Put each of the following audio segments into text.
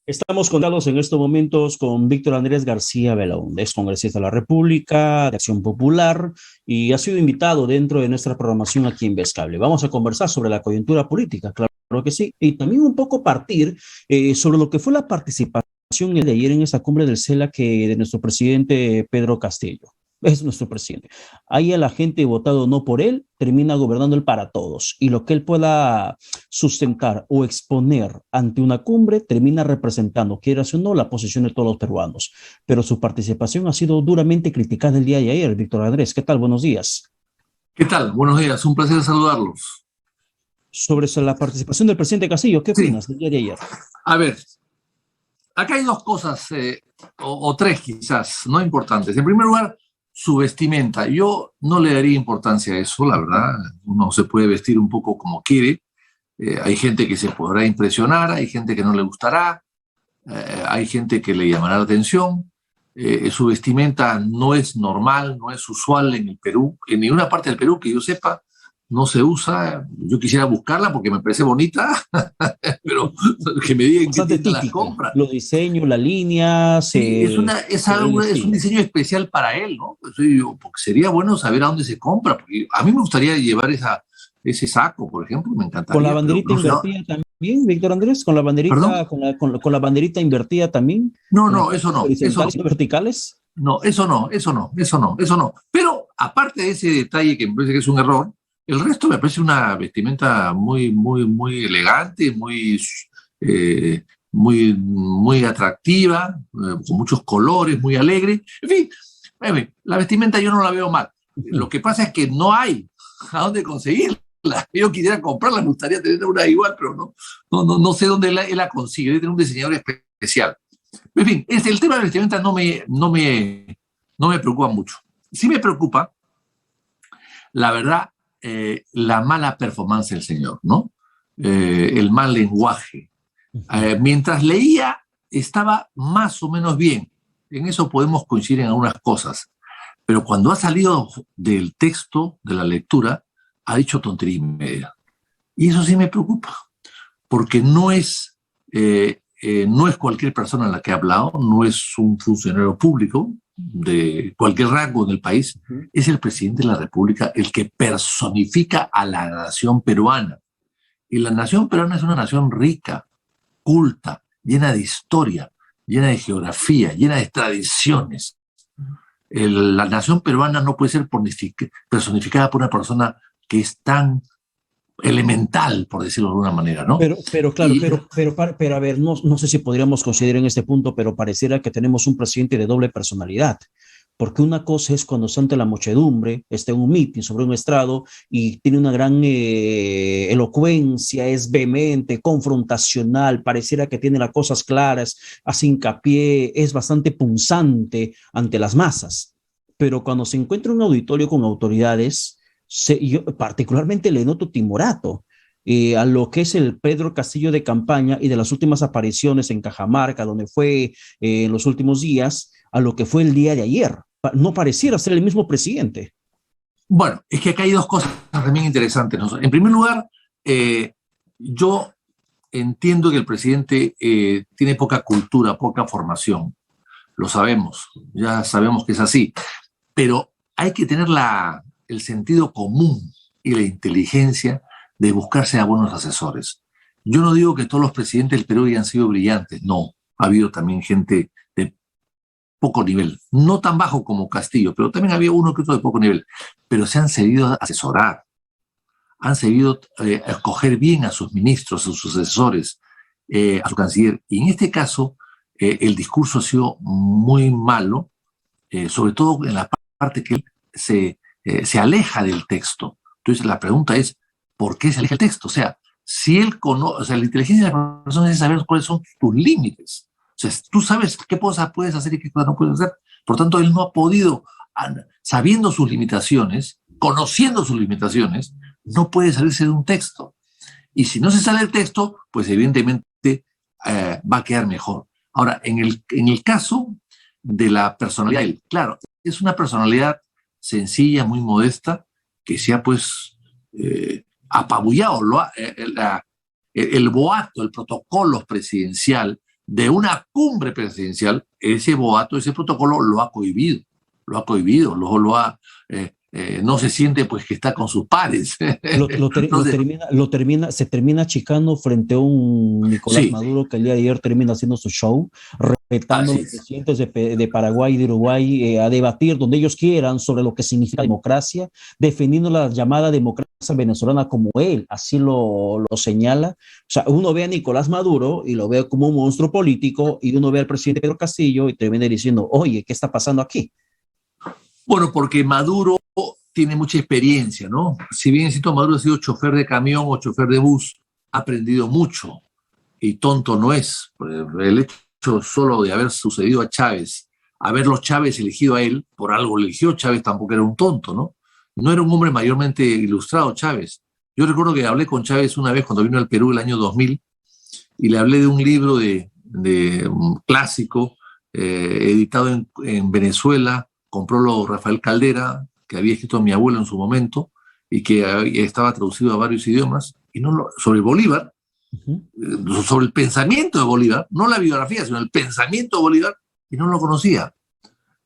Estamos conectados en estos momentos con Víctor Andrés García Belaúnde, ex congresista de la República, de Acción Popular, y ha sido invitado dentro de nuestra programación aquí en Vescable. Vamos a conversar sobre la coyuntura política, claro que sí, y también un poco partir sobre lo que fue la participación de ayer en esa cumbre del CELAC de nuestro presidente Pedro Castillo. Es nuestro presidente. Ahí la gente votado no por él, termina gobernando él para todos. Y lo que él pueda sustentar o exponer ante una cumbre termina representando, quieras o no, la posición de todos los peruanos. Pero su participación ha sido duramente criticada el día de ayer. Víctor Andrés, ¿qué tal? Buenos días. ¿Qué tal? Buenos días, un placer saludarlos. Sobre la participación del presidente Castillo, ¿qué Sí, opinas del día de ayer? a ver, acá hay dos cosas, o tres quizás, no importantes. En primer lugar, su vestimenta. Yo no le daría importancia a eso, la verdad. Uno se puede vestir un poco como quiere. Hay gente que se podrá impresionar, hay gente que no le gustará, hay gente que le llamará la atención. Su vestimenta no es normal, no es usual en el Perú, en ninguna parte del Perú que yo sepa, no se usa. Yo quisiera buscarla porque me parece bonita, pero que me digan qué Bastante tienda las típica. compra. Los diseños, las líneas, Sí, el es un estilo. diseño especial para él, ¿no? Pues, porque sería bueno saber a dónde se compra, porque a mí me gustaría llevar ese saco, por ejemplo, me Con la encantaría, pero banderita no sé. invertida también, Víctor Andrés, con la ¿Perdón? banderita, con la banderita invertida también, No, en las no, partes eso no, eso horizontales y no. verticales. No, eso no, eso no, eso no, eso no. Pero aparte de ese detalle que me parece que es un error, el resto me parece una vestimenta muy, muy, muy elegante, eh, muy atractiva, con muchos colores, muy alegre. En fin, la vestimenta yo no la veo mal. Lo que pasa es que no hay a dónde conseguirla. Yo quisiera comprarla, me gustaría tener una igual, pero no sé dónde él la consigue. Debe tener un diseñador especial. En fin, el tema de la vestimenta no me preocupa mucho. Sí me preocupa, la verdad, la mala performance del señor, ¿no? El mal lenguaje. Mientras leía, estaba más o menos bien. En eso podemos coincidir en algunas cosas. Pero cuando ha salido del texto, de la lectura, ha dicho tontería y media. Y eso sí me preocupa, porque no es cualquier persona la que ha hablado, no es un funcionario público de cualquier rango en el país, es el presidente de la República el que personifica a la nación peruana. Y la nación peruana es una nación rica, culta, llena de historia, llena de geografía, llena de tradiciones. La nación peruana no puede ser personificada por una persona que es tan elemental, por decirlo de alguna manera, ¿no? Claro, Y pero a ver, no sé si podríamos considerar en este punto, pero pareciera que tenemos un presidente de doble personalidad. Porque una cosa es cuando está ante la muchedumbre, está en un mitin sobre un estrado y tiene una gran elocuencia, es vehemente, confrontacional, pareciera que tiene las cosas claras, hace hincapié, es bastante punzante ante las masas. Pero cuando se encuentra en un auditorio con autoridades, yo particularmente le noto timorato a lo que es el Pedro Castillo de campaña y de las últimas apariciones en Cajamarca, donde fue en los últimos días, a lo que fue el día de ayer. No pareciera ser el mismo presidente. bueno, es que acá hay dos cosas también interesantes, ¿no? En primer lugar, yo entiendo que el presidente tiene poca cultura, poca formación. Lo sabemos, ya sabemos que es así. Pero hay que tener el sentido común y la inteligencia de buscarse a buenos asesores. Yo no digo que todos los presidentes del Perú hayan sido brillantes, no. Ha habido también gente de poco nivel, no tan bajo como Castillo, pero también había uno que otro de poco nivel. Pero se han sabido asesorar, han sabido escoger bien a sus ministros, a sus asesores, a su canciller. Y en este caso, el discurso ha sido muy malo, sobre todo en la parte que él se aleja del texto. Entonces la pregunta es, ¿por qué se aleja del texto? O sea, si él conoce, o sea, la inteligencia de la persona es saber cuáles son tus límites. O sea, tú sabes qué cosas puedes hacer y qué cosas no puedes hacer. Por tanto, él no ha podido, sabiendo sus limitaciones, conociendo sus limitaciones, no puede salirse de un texto. Y si no se sale del texto, pues evidentemente va a quedar mejor. Ahora, en el caso de la personalidad, claro, es una personalidad sencilla, muy modesta, que se ha pues apabullado el boato, el protocolo presidencial de una cumbre presidencial, ese boato, ese protocolo lo ha cohibido, no se siente pues que está con sus pares. No sé. Se termina achicando frente a un Nicolás Sí, Maduro que el día de ayer termina haciendo su show, retando a así los es. presidentes de Paraguay y de Uruguay a debatir donde ellos quieran sobre lo que significa democracia, defendiendo la llamada democracia venezolana como él, así lo señala. O sea, uno ve a Nicolás Maduro y lo ve como un monstruo político, y uno ve al presidente Pedro Castillo y termina diciendo, oye, ¿qué está pasando aquí? Bueno, porque Maduro tiene mucha experiencia, ¿no? Si bien cierto, Maduro ha sido chofer de camión o chofer de bus, ha aprendido mucho y tonto no es. El hecho solo de haber sucedido a Chávez, haberlo Chávez elegido a él, por algo lo eligió Chávez, tampoco era un tonto, ¿no? No era un hombre mayormente ilustrado, Chávez. Yo recuerdo que hablé con Chávez una vez cuando vino al Perú el año 2000 y le hablé de un libro de un clásico editado en Venezuela, compró Rafael Caldera, que había escrito a mi abuelo en su momento y que estaba traducido a varios idiomas, y sobre Bolívar, sobre el pensamiento de Bolívar, no la biografía, sino el pensamiento de Bolívar, y no lo conocía.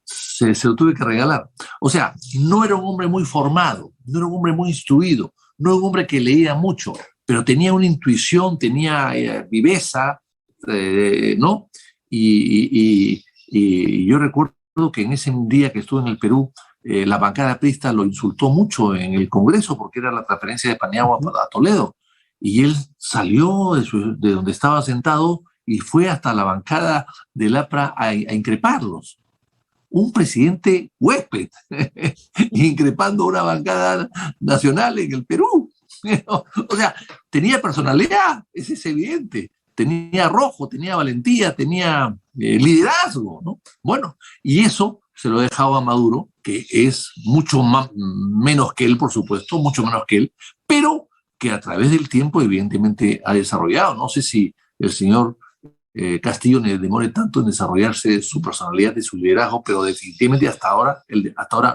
Se lo tuve que regalar. O sea, no era un hombre muy formado, no era un hombre muy instruido, no era un hombre que leía mucho, pero tenía una intuición, tenía viveza, ¿no? Y yo recuerdo que en ese día que estuve en el Perú, la bancada aprista lo insultó mucho en el Congreso porque era la transferencia de Paniagua a Toledo. Y él salió de donde estaba sentado y fue hasta la bancada del APRA a increparlos. Un presidente huésped, increpando una bancada nacional en el Perú. O sea, tenía personalidad, ese es evidente. Tenía arrojo, tenía valentía, tenía liderazgo, ¿no? Bueno, y eso se lo dejaba a Maduro, que es mucho menos que él, por supuesto, mucho menos que él, pero que a través del tiempo evidentemente ha desarrollado. No sé si el señor Castillo demore tanto en desarrollarse su personalidad y su liderazgo, pero definitivamente hasta ahora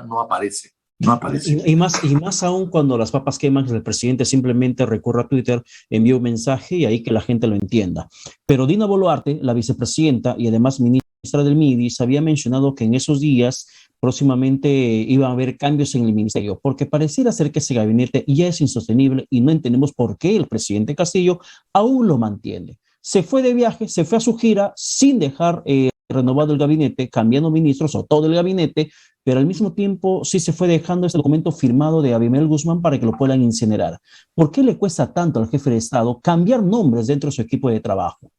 no aparece. No aparece. Y más aún cuando las papas queman, el presidente simplemente recurre a Twitter, envía un mensaje y ahí que la gente lo entienda. Pero Dina Boluarte, la vicepresidenta y además ministra del MIDIS, había mencionado que en esos días próximamente iban a haber cambios en el ministerio, porque pareciera ser que ese gabinete ya es insostenible y no entendemos por qué el presidente Castillo aún lo mantiene. Se fue de viaje, se fue a su gira sin dejar renovado el gabinete, cambiando ministros o todo el gabinete, pero al mismo tiempo sí se fue dejando ese documento firmado de Abimel Guzmán para que lo puedan incinerar. ¿Por qué le cuesta tanto al jefe de Estado cambiar nombres dentro de su equipo de trabajo?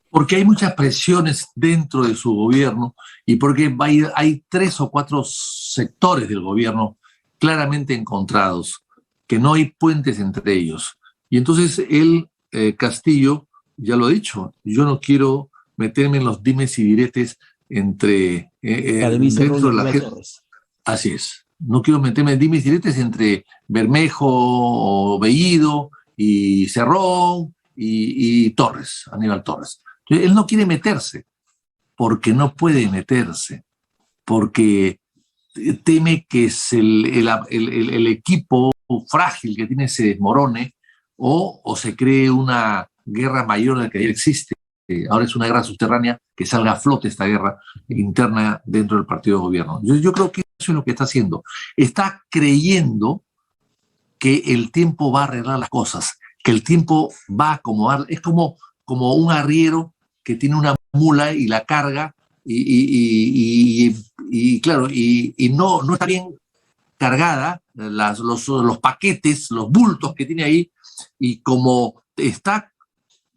Porque hay muchas presiones dentro de su gobierno y porque hay 3 o 4 sectores del gobierno claramente encontrados, que no hay puentes entre ellos. Y entonces él, Castillo, ya lo ha dicho, yo no quiero meterme en los dimes y diretes entre dentro de la gente. Así es. No quiero meterme en dimes y diretes entre Bermejo o Bellido y Cerrón y Torres, Aníbal Torres. Entonces, él no quiere meterse porque no puede meterse, porque teme que el equipo frágil que tiene se desmorone o se cree una guerra mayor de la que ya existe. Ahora es una guerra subterránea, que salga a flote esta guerra interna dentro del partido de gobierno. Yo creo que eso es lo que está haciendo. Está creyendo que el tiempo va a arreglar las cosas, que el tiempo va a acomodar. Es como un arriero que tiene una mula y la carga claro, no está bien cargada, los paquetes, los bultos que tiene ahí, y como está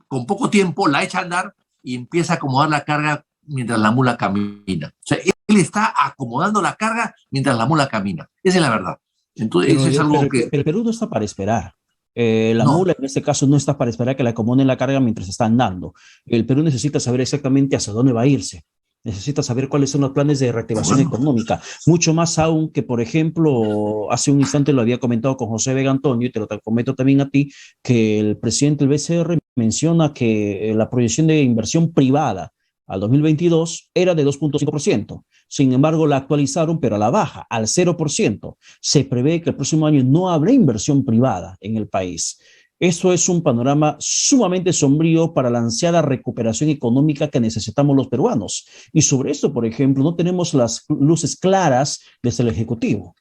con poco tiempo, la echa a andar y empieza a acomodar la carga mientras la mula camina. O sea, él está acomodando la carga mientras la mula camina. Esa es la verdad. Entonces, eso es algo que... El Perú no está para esperar. La no. mula en este caso no está para esperar que le acomoden la carga mientras está andando. El Perú necesita saber exactamente hacia dónde va a irse. Necesita saber cuáles son los planes de reactivación económica. Mucho más aún que, por ejemplo, hace un instante lo había comentado con José Vega Antonio, y te lo comento también a ti, que el presidente del BCR menciona que la proyección de inversión privada al 2022 era de 2.5%. Sin embargo, la actualizaron, pero a la baja, al 0%. Se prevé que el próximo año no habrá inversión privada en el país. Eso es un panorama sumamente sombrío para la ansiada recuperación económica que necesitamos los peruanos. Y sobre esto, por ejemplo, no tenemos las luces claras desde el Ejecutivo.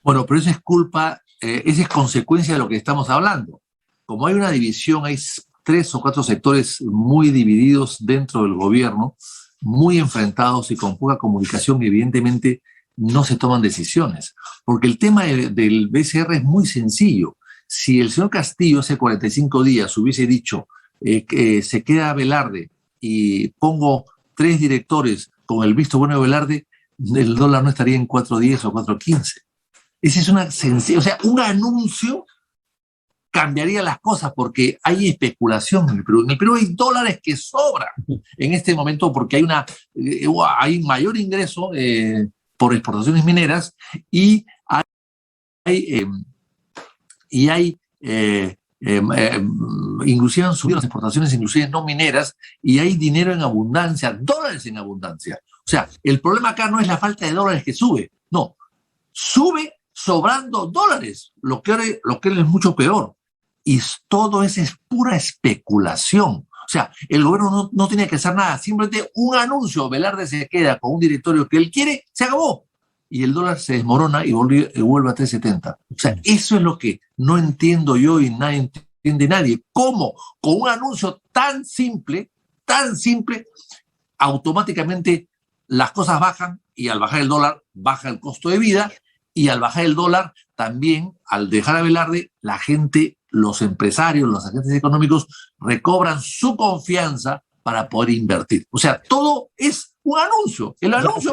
Bueno, pero eso es culpa, esa es consecuencia de lo que estamos hablando. Como hay una división, hay 3 o 4 sectores muy divididos dentro del gobierno, muy enfrentados y con poca comunicación, evidentemente no se toman decisiones. Porque el tema del BCR es muy sencillo. Si el señor Castillo hace 45 días hubiese dicho que se queda Velarde y pongo 3 directores con el visto bueno de Velarde, el dólar no estaría en 4.10 o 4.15. Esa es una sencilla, o sea, un anuncio cambiaría las cosas porque hay especulación en el Perú. En el Perú hay dólares que sobran en este momento porque hay mayor ingreso por exportaciones mineras y hay, inclusive han subido las exportaciones, inclusive no mineras, y hay dinero en abundancia, dólares en abundancia. O sea, el problema acá no es la falta de dólares que sube, no, sube sobrando dólares, lo que es mucho peor. Y todo eso es pura especulación. O sea, el gobierno no tiene que hacer nada, simplemente un anuncio, Velarde se queda con un directorio que él quiere, se acabó. Y el dólar se desmorona y vuelve a 3.70. O sea, eso es lo que no entiendo yo y nadie entiende nadie. ¿Cómo? Con un anuncio tan simple, automáticamente las cosas bajan y al bajar el dólar baja el costo de vida y al bajar el dólar también, al dejar a Velarde, la gente, los empresarios, los agentes económicos recobran su confianza para poder invertir. O sea, todo es un anuncio. El anuncio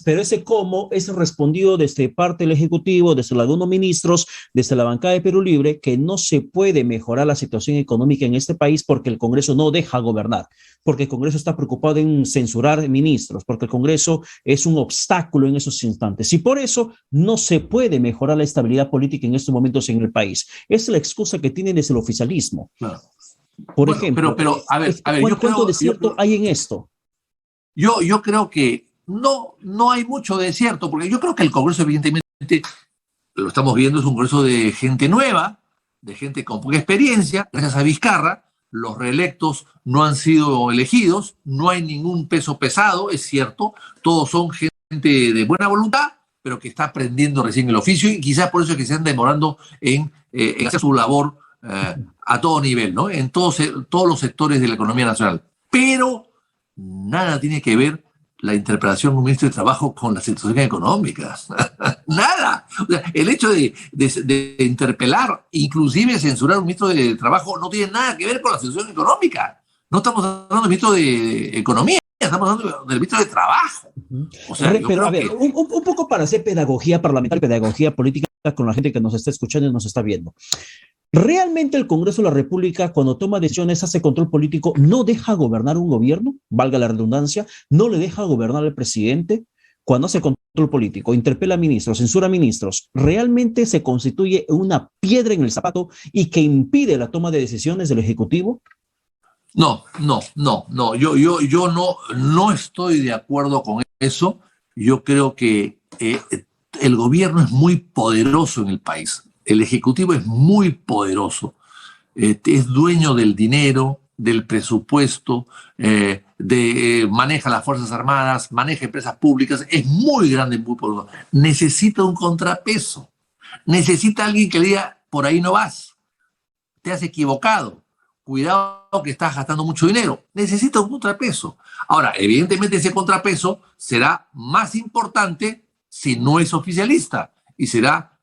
pero ese cómo es respondido desde parte del Ejecutivo, desde algunos ministros, desde la bancada de Perú Libre, que no se puede mejorar la situación económica en este país porque el Congreso no deja gobernar, porque el Congreso está preocupado en censurar ministros, porque el Congreso es un obstáculo en esos instantes. Y por eso no se puede mejorar la estabilidad política en estos momentos en el país. Es la excusa que tienen desde el oficialismo. Claro. Por ejemplo, a ver, ¿cuánto desierto hay en esto? Yo creo que no hay mucho desierto, porque yo creo que el Congreso, evidentemente, lo estamos viendo, es un Congreso de gente nueva, de gente con poca experiencia. Gracias a Vizcarra, los reelectos no han sido elegidos, no hay ningún peso pesado, es cierto, todos son gente de buena voluntad, pero que está aprendiendo recién el oficio y quizás por eso es que se están demorando en hacer su labor a todo nivel, ¿no? En todos los sectores de la economía nacional. Pero nada tiene que ver la interpelación de un ministro de Trabajo con la situación económica. Nada. O sea, el hecho de interpelar, inclusive censurar a un ministro de Trabajo, no tiene nada que ver con la situación económica. No estamos hablando del ministro de Economía, estamos hablando del ministro de Trabajo. O sea, pero a ver, un poco para hacer pedagogía parlamentaria, pedagogía política con la gente que nos está escuchando y nos está viendo. ¿Realmente el Congreso de la República, cuando toma decisiones, hace control político, no deja gobernar un gobierno? Valga la redundancia, no le deja gobernar al presidente. Cuando hace control político, interpela a ministros, censura a ministros, ¿realmente se constituye una piedra en el zapato y que impide la toma de decisiones del Ejecutivo? No. Yo no estoy de acuerdo con eso. Yo creo que el gobierno es muy poderoso en el país. El Ejecutivo es muy poderoso, es dueño del dinero, del presupuesto, maneja las Fuerzas Armadas, maneja empresas públicas, es muy grande, muy poderoso. Necesita un contrapeso, necesita alguien que le diga, por ahí no vas, te has equivocado, cuidado que estás gastando mucho dinero, necesita un contrapeso. Ahora, evidentemente ese contrapeso será más importante si no es oficialista y será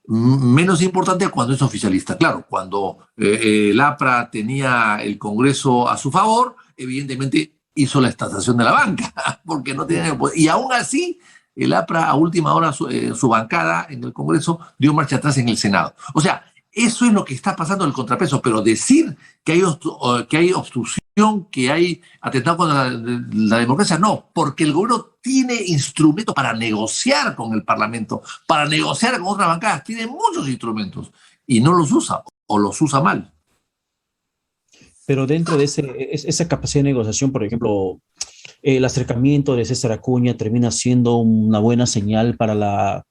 menos importante cuando es oficialista. Claro, cuando el APRA tenía el Congreso a su favor, evidentemente hizo la estatización de la banca, porque no tenía poder. Y aún así, el APRA a última hora, su bancada en el Congreso dio marcha atrás en el Senado. O sea, eso es lo que está pasando en el contrapeso, pero decir que hay obstrucción, que hay atentado contra la democracia, no, porque el gobierno tiene instrumentos para negociar con el Parlamento, para negociar con otras bancadas, tiene muchos instrumentos y no los usa o los usa mal. Pero dentro de esa capacidad de negociación, por ejemplo, el acercamiento de César Acuña termina siendo una buena señal para la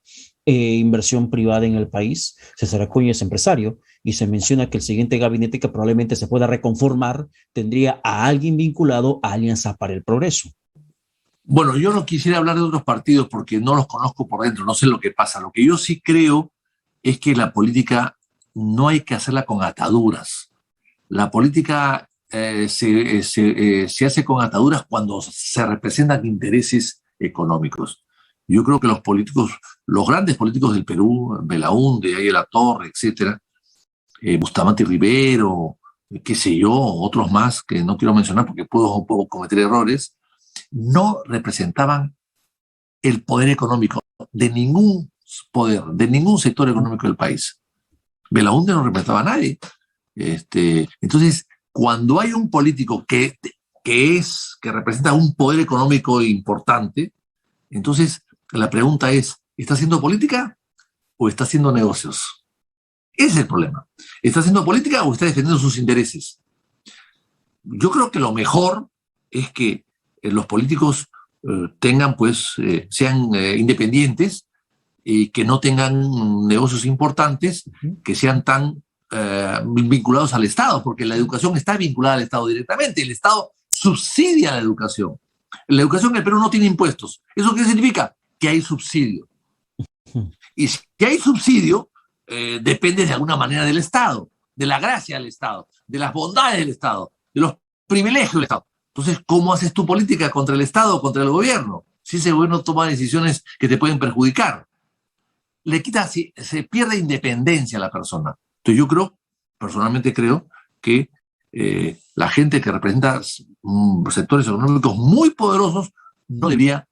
inversión privada en el país. César Acuña es empresario y se menciona que el siguiente gabinete, que probablemente se pueda reconformar, tendría a alguien vinculado a Alianza para el Progreso. Bueno, yo no quisiera hablar de otros partidos porque no los conozco por dentro, no sé lo que pasa. Lo que yo sí creo es que la política no hay que hacerla con ataduras. La política se hace con ataduras cuando se representan intereses económicos. Yo creo que los políticos, los grandes políticos del Perú, Belaúnde, Ayala La Torre, etcétera, Bustamante Rivero, qué sé yo, otros más que no quiero mencionar porque puedo cometer errores, no representaban el poder económico de ningún poder, de ningún sector económico del país. Belaúnde no representaba a nadie. Entonces, cuando hay un político que representa un poder económico importante, entonces la pregunta es, ¿está haciendo política o está haciendo negocios? Ese es el problema. ¿Está haciendo política o está defendiendo sus intereses? Yo creo que lo mejor es que los políticos tengan, pues, sean independientes y que no tengan negocios importantes, que sean tan vinculados al Estado, porque la educación está vinculada al Estado directamente. El Estado subsidia la educación. La educación en el Perú no tiene impuestos. ¿Eso qué significa? Que hay subsidio. Y si hay subsidio, depende de alguna manera del Estado, de la gracia del Estado, de las bondades del Estado, de los privilegios del Estado. Entonces, ¿cómo haces tu política contra el Estado o contra el gobierno? Si ese gobierno toma decisiones que te pueden perjudicar. Se pierde independencia a la persona. Entonces yo personalmente creo que la gente que representa sectores económicos muy poderosos no debería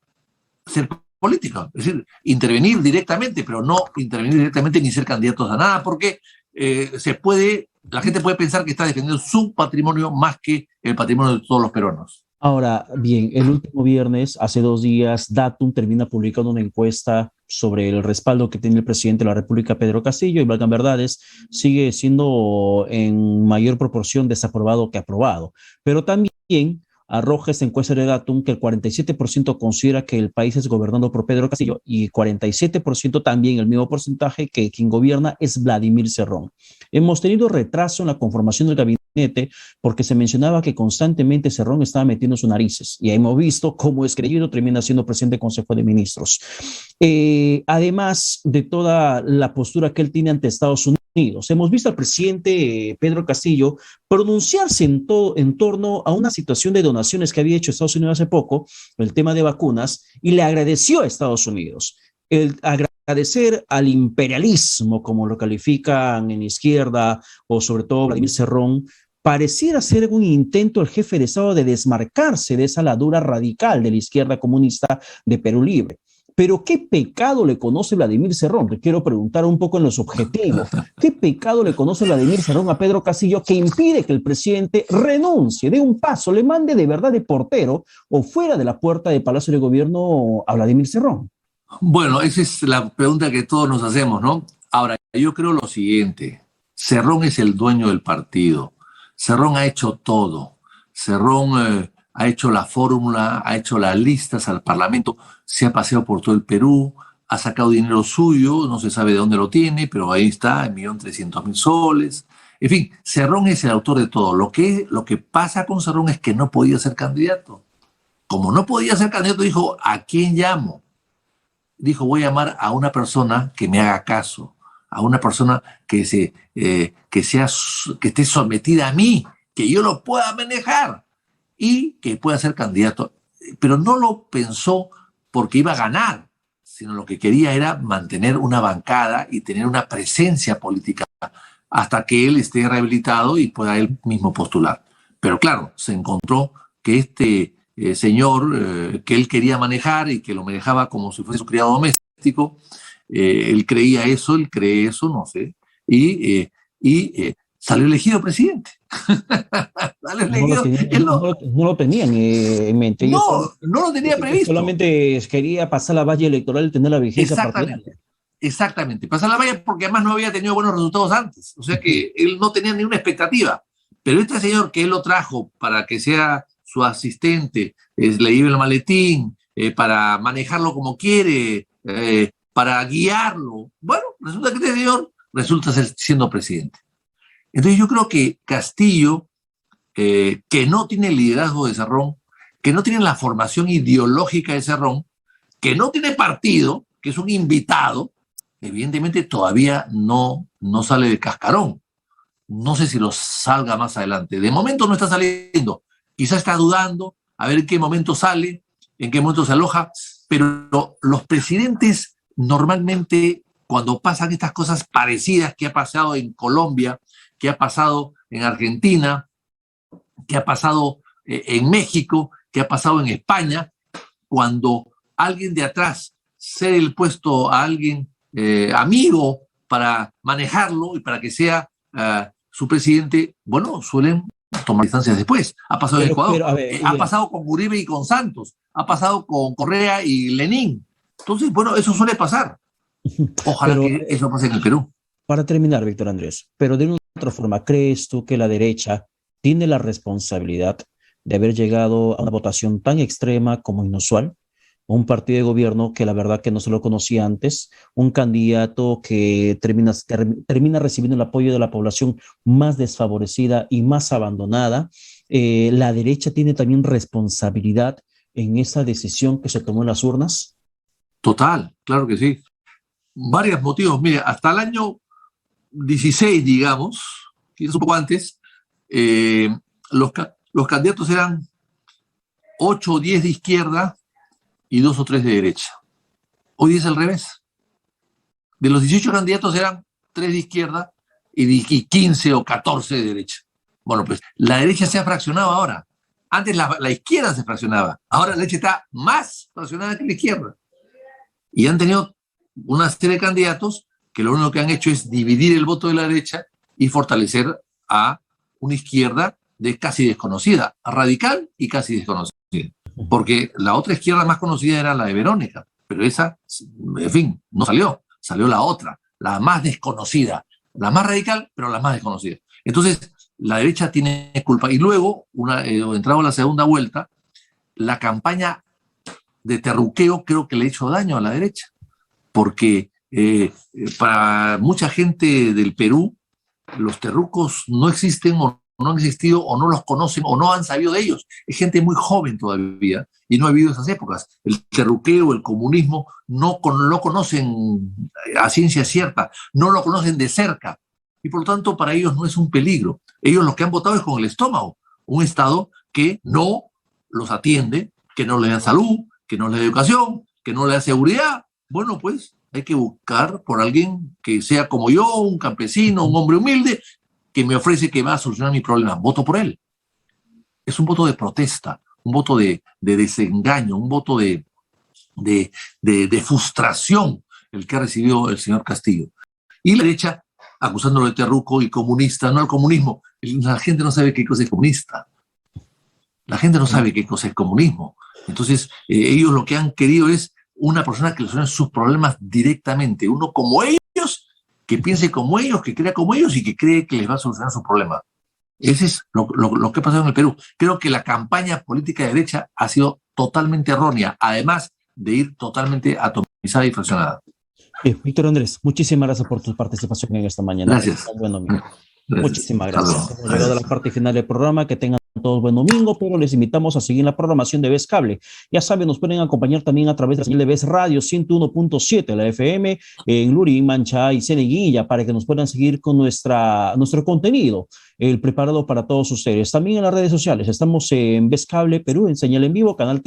ser política, es decir, intervenir directamente, pero no intervenir directamente ni ser candidatos a nada, porque la gente puede pensar que está defendiendo su patrimonio más que el patrimonio de todos los peruanos. Ahora, bien, el último viernes, hace 2 días, Datum termina publicando una encuesta sobre el respaldo que tiene el presidente de la República, Pedro Castillo, y valgan verdades, sigue siendo en mayor proporción desaprobado que aprobado. Pero también arroja esta encuesta de Datum que el 47% considera que el país es gobernado por Pedro Castillo y 47% también, el mismo porcentaje, que quien gobierna es Vladimir Cerrón. Hemos tenido retraso en la conformación del gabinete porque se mencionaba que constantemente Cerrón estaba metiendo sus narices y hemos visto cómo es creído, termina siendo presidente del Consejo de Ministros. Además de toda la postura que él tiene ante Estados Unidos, hemos visto al presidente Pedro Castillo pronunciarse en torno a una situación de donaciones que había hecho Estados Unidos hace poco, el tema de vacunas, y le agradeció a Estados Unidos. El agradecer al imperialismo, como lo califican en izquierda, o sobre todo Vladimir Cerrón, pareciera ser un intento del jefe de Estado de desmarcarse de esa ladura radical de la izquierda comunista de Perú Libre. Pero ¿qué pecado le conoce Vladimir Cerrón? Te quiero preguntar un poco en los objetivos. ¿Qué pecado le conoce Vladimir Cerrón a Pedro Castillo que impide que el presidente renuncie, dé un paso, le mande de verdad de portero o fuera de la puerta del Palacio de Gobierno a Vladimir Cerrón? Bueno, esa es la pregunta que todos nos hacemos, ¿no? Ahora, yo creo lo siguiente. Cerrón es el dueño del partido. Cerrón ha hecho todo. Cerrón ha hecho la fórmula, ha hecho las listas al Parlamento, se ha paseado por todo el Perú, ha sacado dinero suyo, no se sabe de dónde lo tiene, pero ahí está, 1.300.000 soles. En fin, Cerrón es el autor de todo. Lo que pasa con Cerrón es que no podía ser candidato. Como no podía ser candidato, dijo, ¿a quién llamo? Dijo, voy a llamar a una persona que me haga caso, a una persona que esté sometida a mí, que yo lo pueda manejar y que pueda ser candidato. Pero no lo pensó porque iba a ganar, sino lo que quería era mantener una bancada y tener una presencia política hasta que él esté rehabilitado y pueda él mismo postular. Pero claro, se encontró que este señor que él quería manejar y que lo manejaba como si fuese su criado doméstico, él cree eso, no sé, y salió elegido presidente. Salió elegido. No lo tenían en mente. No lo tenía previsto. Solamente quería pasar la valla electoral y tener la vigencia partidaria. Exactamente, pasar la valla porque además no había tenido buenos resultados antes. O sea que él no tenía ni una expectativa. Pero este señor que él lo trajo para que sea su asistente, le lleve el maletín, para manejarlo como quiere, para guiarlo. Bueno, resulta que este señor resulta ser siendo presidente. Entonces yo creo que Castillo, que no tiene el liderazgo de Cerrón, que no tiene la formación ideológica de Cerrón, que no tiene partido, que es un invitado, evidentemente todavía no sale de cascarón. No sé si lo salga más adelante. De momento no está saliendo. Quizá está dudando, a ver en qué momento sale, en qué momento se aloja, pero los presidentes normalmente, cuando pasan estas cosas parecidas que ha pasado en Colombia, que ha pasado en Argentina, que ha pasado en México, que ha pasado en España, cuando alguien de atrás cede el puesto a alguien amigo para manejarlo y para que sea su presidente, bueno, suelen tomar distancias después. Ha pasado en Ecuador, ha pasado con Uribe y con Santos, ha pasado con Correa y Lenin. Entonces, bueno, eso suele pasar. Ojalá que eso pase en el Perú. Para terminar, Víctor Andrés, pero de una otra forma, ¿crees tú que la derecha tiene la responsabilidad de haber llegado a una votación tan extrema como inusual? Un partido de gobierno que la verdad que no se lo conocía antes, un candidato que termina recibiendo el apoyo de la población más desfavorecida y más abandonada. ¿La derecha tiene también responsabilidad en esa decisión que se tomó en las urnas? Total, claro que sí. Varios motivos. Mire, hasta el año 16, digamos, quizás un poco antes, los candidatos eran 8 o 10 de izquierda y 2 o 3 de derecha. Hoy es al revés. De los 18 candidatos eran 3 de izquierda y 15 o 14 de derecha. Bueno, pues la derecha se ha fraccionado ahora. Antes la izquierda se fraccionaba. Ahora la derecha está más fraccionada que la izquierda. Y han tenido una serie de candidatos que lo único que han hecho es dividir el voto de la derecha y fortalecer a una izquierda casi desconocida, radical y casi desconocida. Porque la otra izquierda más conocida era la de Verónica, pero esa, en fin, no salió. Salió la otra, la más desconocida, la más radical, pero la más desconocida. Entonces, la derecha tiene culpa. Y luego, entrado a la segunda vuelta, la campaña de terruqueo creo que le ha hecho daño a la derecha, porque para mucha gente del Perú, los terrucos no existen o no han existido o no los conocen o no han sabido de ellos. Es gente muy joven todavía y no ha vivido esas épocas. El terruqueo, el comunismo, no lo conocen a ciencia cierta, no lo conocen de cerca y por lo tanto para ellos no es un peligro. Ellos lo que han votado es con el estómago, un Estado que no los atiende, que no le da salud, que no le da educación, que no le da seguridad. Bueno, pues hay que buscar por alguien que sea como yo, un campesino, un hombre humilde, que me ofrece que va a solucionar mi problema. Voto por él. Es un voto de protesta, un voto de desengaño, un voto de frustración el que ha recibido el señor Castillo. Y la derecha, acusándolo de terruco y comunista, no al comunismo. La gente no sabe qué cosa es comunista. La gente no sabe qué cosa es comunismo. Entonces, ellos lo que han querido es una persona que les solucione sus problemas directamente. Uno como ellos, que piense como ellos, que crea como ellos y que cree que les va a solucionar sus problemas. Ese es lo que ha pasado en el Perú. Creo que la campaña política de derecha ha sido totalmente errónea, además de ir totalmente atomizada y fraccionada. Víctor Andrés, muchísimas gracias por tu participación en esta mañana. Gracias. Muchísimas gracias. Hemos llegado a la parte final del programa. Que tengan todos buen domingo, pero les invitamos a seguir la programación de Vez Cable. Ya saben, nos pueden acompañar también a través de la señal de Vez Radio 101.7, la FM, en Lurín, Mancha y Cieneguilla, para que nos puedan seguir con nuestro contenido, preparado para todos ustedes. También en las redes sociales, estamos en Vez Cable Perú, en señal en vivo, canal